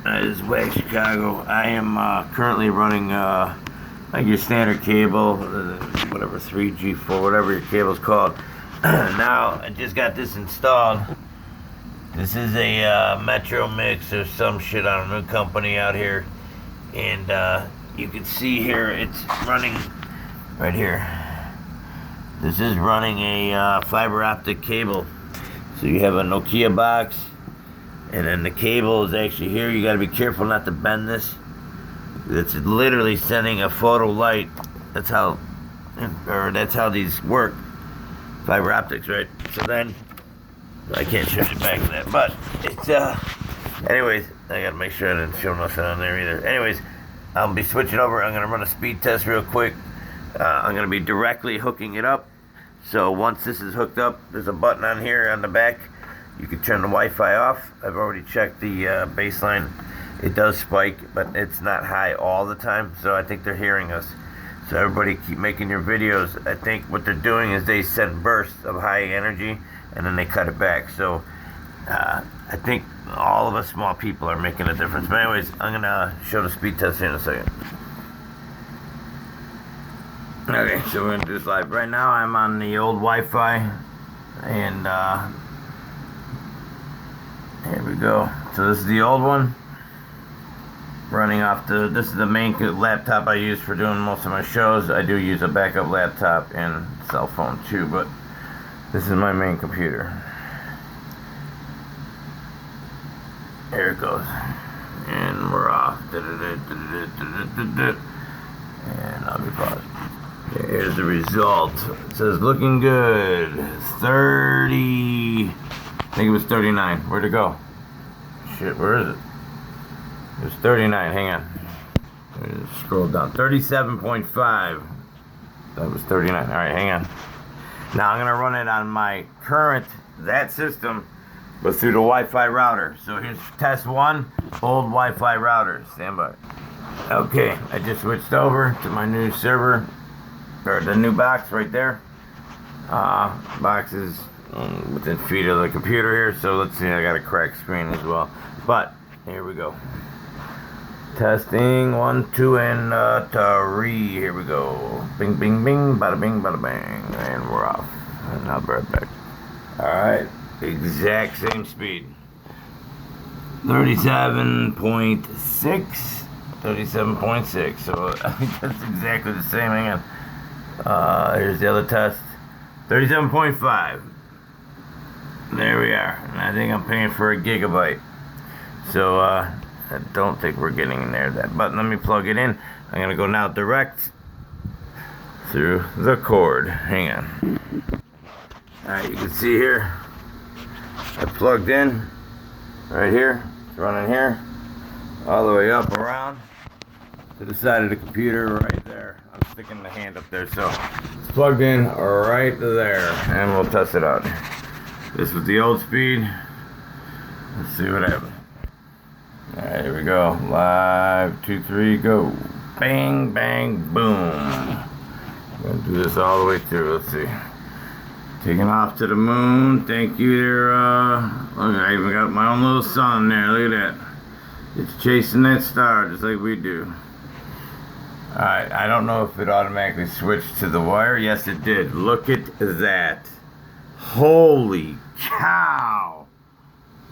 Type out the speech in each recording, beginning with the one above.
This is Wag Chicago. I am currently running like your standard cable, whatever 3G, 4, whatever your cable's called. Now I just got this installed. This is a Metro Mix or some shit on a new company out here, and you can see here it's running right here. This is running a fiber optic cable. So you have a Nokia box, and then the cable is actually here. You got to be careful not to bend this. It's literally sending a photo light. That's how these work. Fiber optics, right? So then, I can't shift it back to that, but it's anyways, I gotta make sure I didn't show nothing on there either. Anyways, I'll be switching over. I'm gonna run a speed test real quick. I'm gonna be directly hooking it up. So once this is hooked up, there's a button on here on the back. You can turn the Wi-Fi off. I've already checked the baseline. It does spike, but it's not high all the time, so I think they're hearing us. So everybody keep making your videos. I think what they're doing is they send bursts of high energy, and then they cut it back. So I think all of us small people are making a difference. But anyways, I'm going to show the speed test here in a second. Okay, so we're going to do this live. Right now I'm on the old Wi-Fi, and here we go. So this is the old one, running off this is the main laptop I use for doing most of my shows. I do use a backup laptop and cell phone too, but this is my main computer. Here it goes. And we're off. And I'll be paused. Here's the result. It says looking good. 30. I think it was 39. Where'd it go? Shit, where is it? It was 39. Hang on. Scroll down. 37.5. That was 39. Alright, hang on. Now I'm going to run it on my current, that system, but through the Wi-Fi router. So here's test one, old Wi-Fi router. Stand by. Okay, I just switched over to my new server, or the new box right there. Box is within feet of the computer here, so let's see, I got a cracked screen as well. But, here we go. Testing, 1, 2, and 3. Here we go. Bing, bing, bing, bada bing, bada bang. And we're off. And I'll be right back. Alright, exact same speed. 37.6. 37.6. So I think that's exactly the same. Hang on. Here's the other test. 37.5. There we are. And I think I'm paying for a gigabyte. So, I don't think we're getting in there that. But let me plug it in. I'm going to go now direct through the cord. Hang on. Alright, you can see here. I plugged in right here. It's running here. All the way up around to the side of the computer right there. I'm sticking the hand up there. So it's plugged in right there. And we'll test it out. This was the old speed. Let's see what happens. Alright, here we go. Live, 2, 3, go. Bang, bang, boom. I'm going to do this all the way through. Let's see. Taking off to the moon. Thank you there. Look, I even got my own little sun there. Look at that. It's chasing that star just like we do. Alright, I don't know if it automatically switched to the wire. Yes, it did. Look at that. Holy cow.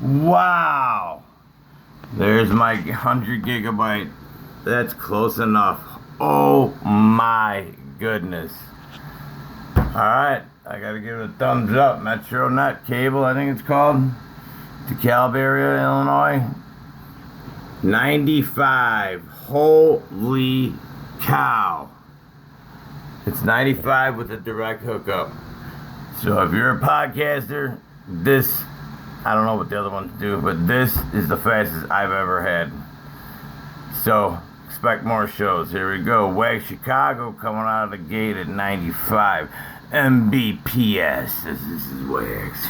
Wow. There's my 100 gigabyte. That's close enough. Oh my goodness. Alright, I gotta give it a thumbs up. MetroNet cable, I think it's called. Dekalb area, Illinois. 95. Holy cow. It's 95 with a direct hookup. So if you're a podcaster, this, I don't know what the other ones do, but this is the fastest I've ever had. So, expect more shows. Here we go. Wag Chicago coming out of the gate at 95. Mbps. This is Wags.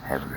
Have a great